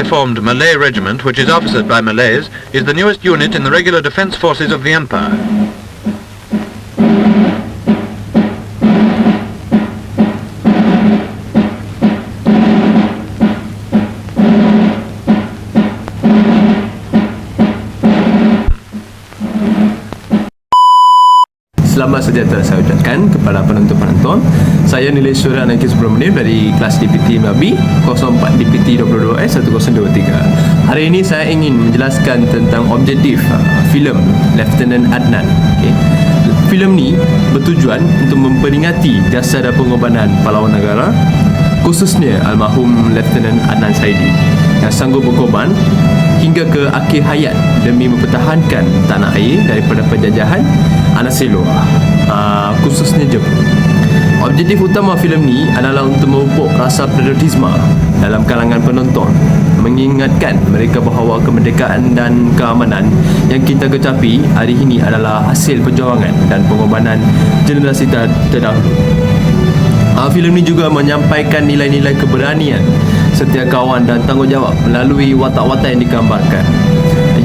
Formed Malay regiment, which is officered by Malays, is the newest unit in the regular defence forces of the Empire. Selamat sejahtera saya ucapkan kepada penonton-penonton. Saya Nilai Surya Nakil Subramaniam dari kelas DPT Mabi 04 DPT 22S1023. Hari ini saya ingin menjelaskan tentang objektif filem Lieutenant Adnan. Filem ni bertujuan untuk memperingati jasa dan pengorbanan pahlawan negara, khususnya almarhum Lieutenant Adnan Saidi yang sanggup berkorban hingga ke akhir hayat demi mempertahankan tanah air daripada penjajahan anas elok, khususnya Jepun. Objektif utama filem ni adalah untuk memupuk rasa patriotisme dalam kalangan penonton, mengingatkan mereka bahawa kemerdekaan dan keamanan yang kita kecapi hari ini adalah hasil perjuangan dan pengorbanan generasi terdahulu. Filem ni juga menyampaikan nilai-nilai keberanian, setia kawan dan tanggungjawab melalui watak-watak yang digambarkan.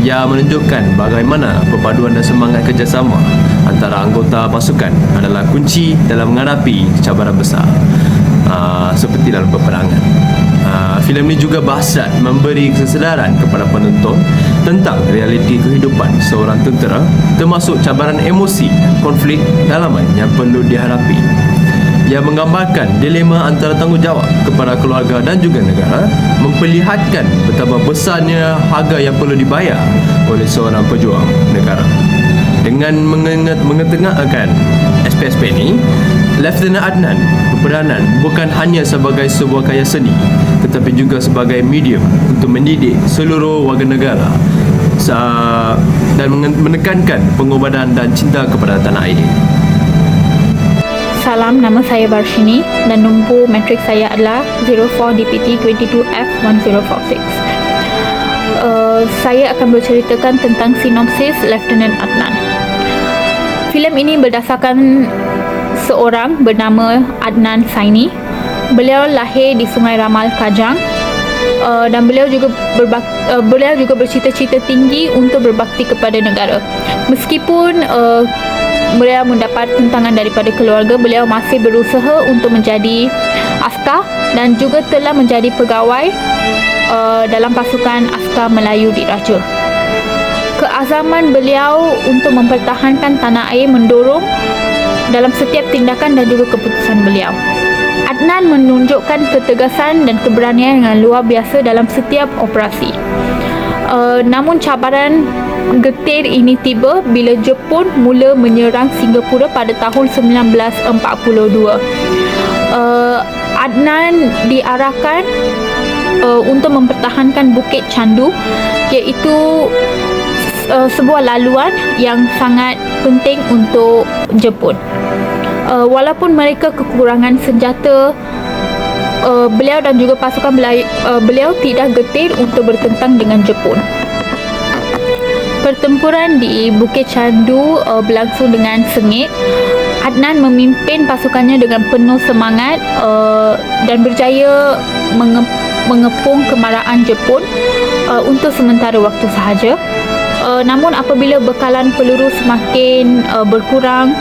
Ia menunjukkan bagaimana perpaduan dan semangat kerjasama antara anggota pasukan adalah kunci dalam menghadapi cabaran besar, seperti dalam peperangan. Filem ini juga berhasrat memberi kesedaran kepada penonton tentang realiti kehidupan seorang tentera, termasuk cabaran emosi, konflik dalaman yang perlu dihadapi. Ia menggambarkan dilema antara tanggungjawab kepada keluarga dan juga negara, memperlihatkan betapa besarnya harga yang perlu dibayar oleh seorang pejuang negara. Dengan mengetengahkan aspek-aspek ini, Lieutenant Adnan berperanan bukan hanya sebagai sebuah karya seni, tetapi juga sebagai medium untuk mendidik seluruh warga negara dan menekankan pengorbanan dan cinta kepada tanah air. Salam, nama saya Barshini dan nombor matrik saya adalah 04DPT22F1046. Saya akan berceritakan tentang sinopsis Lieutenant Adnan. Filem ini berdasarkan seorang bernama Adnan Saini. Beliau lahir di Sungai Ramal, Kajang, dan beliau juga bercita-cita tinggi untuk berbakti kepada negara. Meskipun beliau mendapat tentangan daripada keluarga, beliau masih berusaha untuk menjadi askar dan juga telah menjadi pegawai dalam pasukan askar Melayu Diraja. Keazaman beliau untuk mempertahankan tanah air mendorong dalam setiap tindakan dan juga keputusan beliau. Adnan menunjukkan ketegasan dan keberanian yang luar biasa dalam setiap operasi. Namun cabaran getir ini tiba bila Jepun mula menyerang Singapura pada tahun 1942. Adnan diarahkan untuk mempertahankan Bukit Candu, iaitu sebuah laluan yang sangat penting untuk Jepun. Walaupun mereka kekurangan senjata, beliau dan juga pasukan beliau tidak getir untuk bertentang dengan Jepun. Pertempuran di Bukit Candu berlangsung dengan sengit. Adnan memimpin pasukannya dengan penuh semangat dan berjaya mengepung kemarahan Jepun untuk sementara waktu sahaja. Namun apabila bekalan peluru semakin berkurang,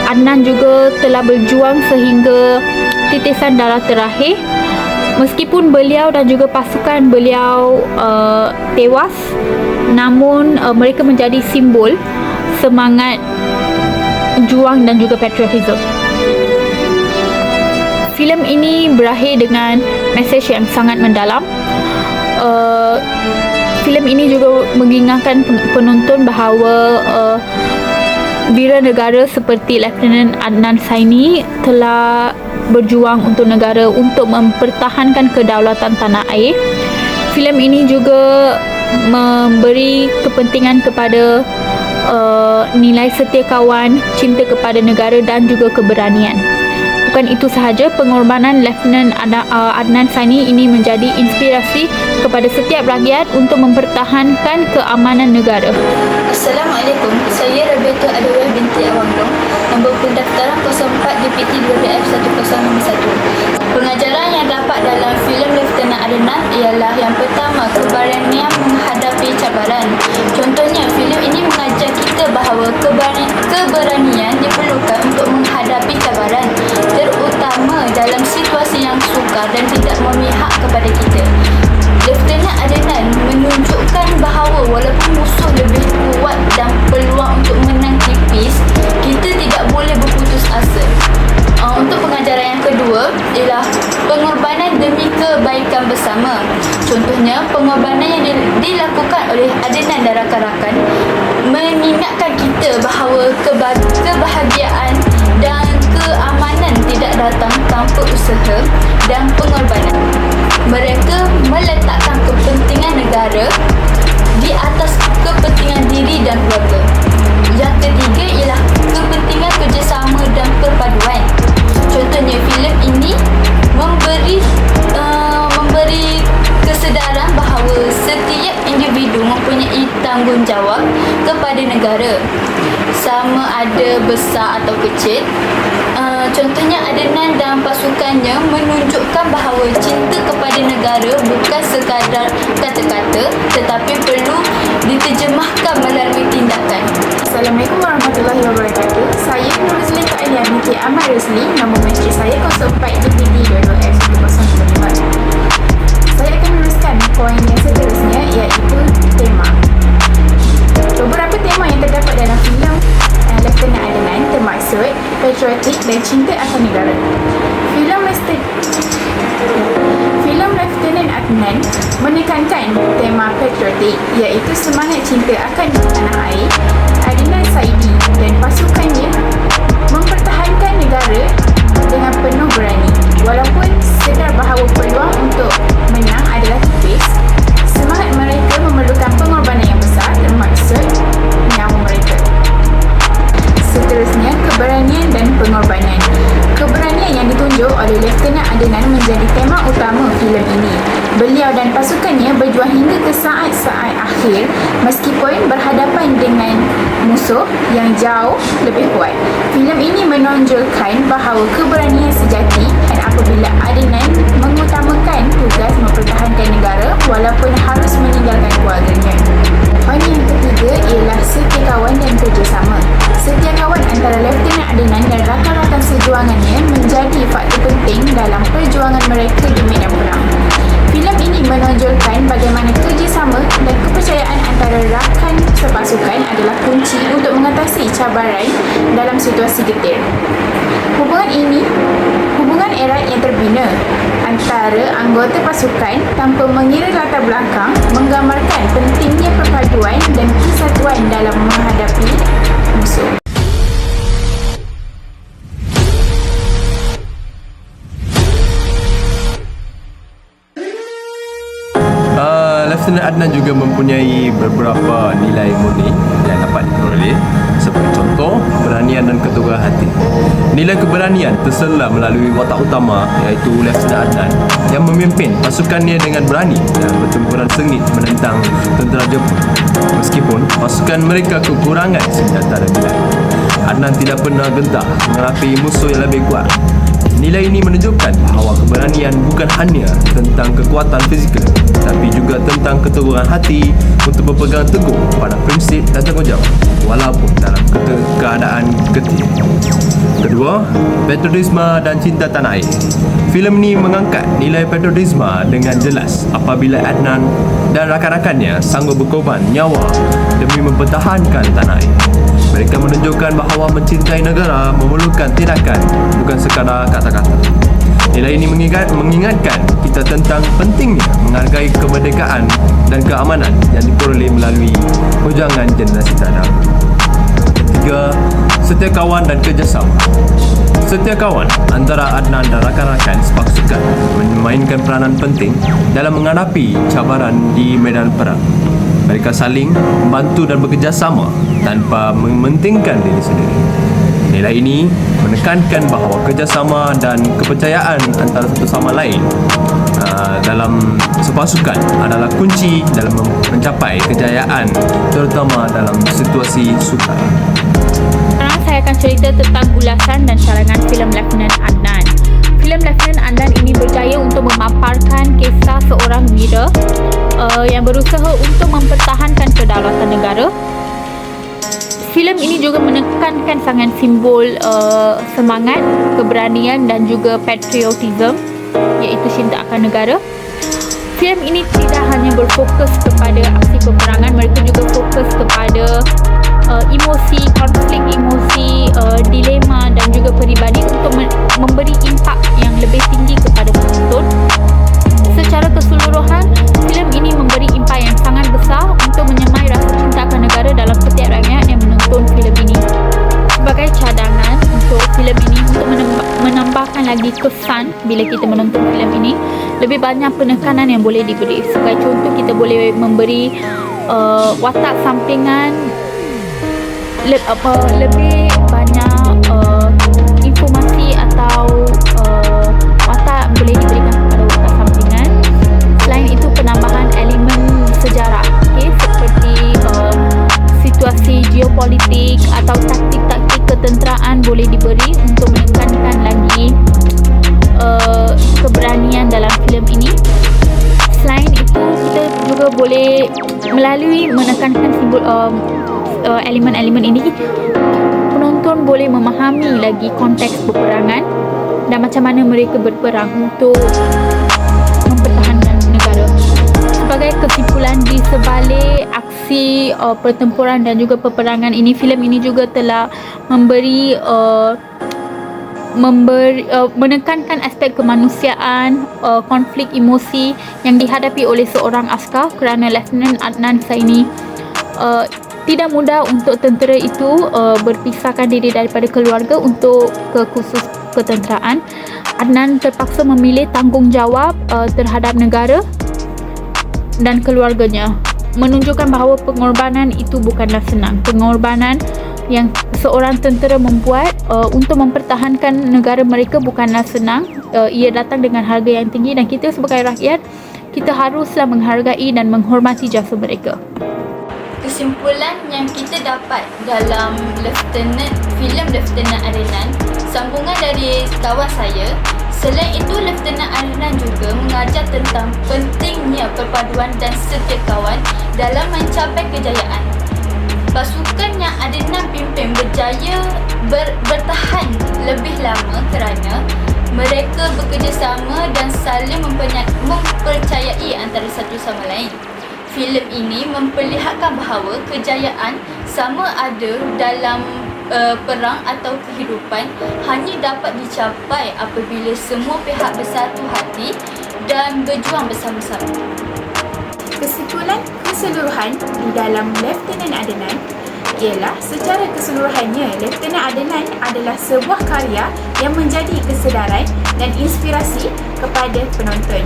Adnan juga telah berjuang sehingga titisan darah terakhir. Meskipun beliau dan juga pasukan beliau tewas, namun mereka menjadi simbol semangat juang dan juga patriotisme. Filem ini berakhir dengan mesej yang sangat mendalam. Filem ini juga mengingatkan penonton bahawa Bira negara seperti Lieutenant Adnan Saini telah berjuang untuk negara untuk mempertahankan kedaulatan tanah air. Filem ini juga memberi kepentingan kepada nilai setia kawan, cinta kepada negara dan juga keberanian. Bukan itu sahaja, pengorbanan Lieutenant Adnan Saini ini menjadi inspirasi kepada setiap rakyat untuk mempertahankan keamanan negara. Assalamualaikum, saya Rabiatul Adawiyah binti Awangdong, nombor pendaftaran 04 DPT 2BF 1061. Pengajaran yang dapat dalam filem Lieutenant Adnan ialah yang pertama, keberanian menghadapi cabaran. Contohnya, filem ini mengajar kita bahawa keberanian diperlukan untuk menghadapi cabaran, terutama dalam situasi yang sukar dan tidak memihak kepada kita. Lieutenant Adnan menunjukkan bahawa walaupun musuh lebih kuat dan peluang untuk menang tipis, kita tidak boleh berputus asa. Untuk pengajaran yang kedua ialah pengorbanan demi kebaikan bersama. Contohnya, pengorbanan yang dilakukan oleh Adnan dan rakan-rakan mengingatkan kita bahawa kebahagiaan dan keamanan tidak datang tanpa usaha dan pengorbanan. Mereka meletakkan kepentingan negara di atas kepentingan diri dan keluarga. Yang ketiga ialah kepentingan kerjasama dan perpaduan. Contohnya, filem ini memberi kesedaran bahawa setiap individu mempunyai tanggungjawab kepada negara, sama ada besar atau kecil. Contohnya, Adnan dan pasukannya menunjukkan bahawa cinta kepada negara bukan sekadar kata-kata, tetapi perlu diterjemahkan melalui tindakan. Assalamualaikum warahmatullahi wabarakatuh. Saya Nur Rosli Ta'alia binti Ahmad Rosli. Nombor matrik saya 04 DPT 22F 1095. Saya akan meneruskan poin yang seterusnya, iaitu tema. Beberapa tema yang terdapat dalam filem Lieutenant Adnan termaksud patriotik dan cinta akan negara. Filem Lieutenant Adnan menekankan tema patriotik, iaitu semangat cinta akan tanah air. Adnan Saini dan pasukannya mempertahankan negara dengan penuh berani. Walaupun sedar bahawa peluang untuk menang adalah tipis, semangat mereka memerlukan pengorbanan yang besar, termaksud nyawa mereka. Seterusnya, keberanian dan pengorbanan. Keberanian yang ditunjuk oleh Lieutenant Adnan menjadi tema utama filem ini. Beliau dan pasukannya berjuang hingga ke saat-saat akhir meskipun berhadapan dengan musuh yang jauh lebih kuat. Filem ini menonjolkan bahawa keberanian sejati dan apabila Adnan mengutamakan tugas mempertahankan negara walaupun harus meninggalkan keluarganya. Poin yang ketiga ialah setia kawan dan kerjasama. Setia kawan antara Lieutenant Adnan dan rakan-rakan sejuangannya menjadi faktor penting dalam perjuangan mereka di medan perang. Filem ini menonjolkan bagaimana kerjasama dan kepercayaan antara rakan sepasukan adalah kunci untuk mengatasi cabaran dalam situasi getir. Hubungan erat yang terbina antara anggota pasukan tanpa mengira latar belakang menggambarkan pentingnya perpaduan dan kesatuan dalam menghadapi musuh. Lieutenant Adnan juga mempunyai beberapa nilai murni yang dapat diperoleh, seperti contoh keberanian dan keteguhan hati. Nilai keberanian tersela melalui watak utama, iaitu Lieutenant Adnan yang memimpin pasukannya dengan berani dan bertempuran sengit menentang tentera Jepun. Meskipun pasukan mereka kekurangan senjata dan nilai, Adnan tidak pernah gentar menghadapi musuh yang lebih kuat. Nilai ini menunjukkan bahawa keberanian bukan hanya tentang kekuatan fizikal, tapi juga tentang keteguhan hati untuk berpegang teguh pada prinsip dan tanggungjawab walaupun dalam keadaan getir. Kedua, patriotisme dan cinta tanah air. Filem ini mengangkat nilai patriotisme dengan jelas apabila Adnan dan rakan-rakannya sanggup berkorban nyawa demi mempertahankan tanah air. Mereka menunjukkan bahawa mencintai negara memerlukan tindakan, bukan sekadar kata-kata. Nilai ini mengingatkan kita tentang pentingnya menghargai kemerdekaan dan keamanan yang diperoleh melalui perjuangan generasi terdahulu. ketiga, setia kawan dan kerjasama. Setia kawan antara Adnan dan rakan-rakan sepasukan memainkan peranan penting dalam menghadapi cabaran di medan perang. Mereka saling membantu dan bekerjasama tanpa mementingkan diri sendiri. Nilai ini menekankan bahawa kerjasama dan kepercayaan antara satu sama lain dalam sepasukan adalah kunci dalam mencapai kejayaan, terutama dalam situasi sukar. Sekarang saya akan cerita tentang ulasan dan carangan filem Lieutenant Adnan. Filem Lieutenant Adnan ini berjaya untuk memaparkan kisah seorang wira yang berusaha untuk mempertahankan kedaulatan negara. Filem ini juga menekankan sangat simbol semangat, keberanian dan juga patriotism, iaitu cinta akan negara. Filem ini tidak hanya berfokus kepada aksi peperangan, mereka juga fokus kepada emosi, konflik emosi, dilema dan juga peribadi untuk memberi impak yang lebih tinggi kepada penonton. Secara keseluruhan, filem ini memberi impak yang sangat besar untuk menyemai rasa cinta akan negara dalam setiap rakyat yang menonton filem ini. Sebagai cadangan untuk filem ini, untuk menambahkan lagi kesan bila kita menonton filem ini, lebih banyak penekanan yang boleh diberi. Sebagai contoh, kita boleh memberi watak sampingan, lebih banyak informasi atau watak boleh diberikan kepada watak sampingan. Selain itu, penambahan elemen sejarah, seperti situasi geopolitik atau taktik-taktik ketenteraan boleh diberi untuk menekankan lagi keberanian dalam filem ini. Selain itu, kita juga boleh melalui menekankan simbol elemen-elemen ini, penonton boleh memahami lagi konteks peperangan dan macam mana mereka berperang untuk mempertahankan negara. Sebagai kesimpulan, di sebalik aksi pertempuran dan juga peperangan ini, filem ini juga telah menekankan aspek kemanusiaan, konflik emosi yang dihadapi oleh seorang askar, kerana Lieutenant Adnan Saini tidak mudah untuk tentera itu berpisahkan diri daripada keluarga untuk ke kursus ketenteraan. Adnan terpaksa memilih tanggungjawab terhadap negara dan keluarganya, menunjukkan bahawa pengorbanan itu bukanlah senang. Pengorbanan yang seorang tentera membuat untuk mempertahankan negara mereka bukanlah senang. Ia datang dengan harga yang tinggi dan kita sebagai rakyat, kita haruslah menghargai dan menghormati jasa mereka. Kesimpulan yang kita dapat dalam filem Lieutenant Adnan, sambungan dari kawan saya, selain itu Lieutenant Adnan juga mengajar tentang pentingnya perpaduan dan setia kawan dalam mencapai kejayaan. Pasukan yang Adnan pimpin berjaya bertahan lebih lama kerana mereka bekerjasama dan saling mempercayai antara satu sama lain. Filem ini memperlihatkan bahawa kejayaan sama ada dalam perang atau kehidupan hanya dapat dicapai apabila semua pihak bersatu hati dan berjuang bersama-sama. Kesimpulan keseluruhan di dalam Lieutenant Adnan ialah secara keseluruhannya Lieutenant Adnan adalah sebuah karya yang menjadi kesedaran dan inspirasi kepada penonton.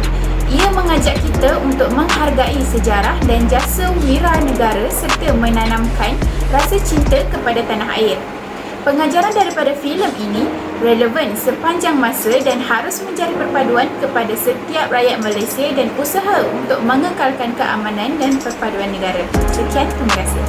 Ia mengajak kita untuk menghargai sejarah dan jasa wira negara serta menanamkan rasa cinta kepada tanah air. Pengajaran daripada filem ini relevan sepanjang masa dan harus menjadi perpaduan kepada setiap rakyat Malaysia dan usaha untuk mengekalkan keamanan dan perpaduan negara. Sekian, terima kasih.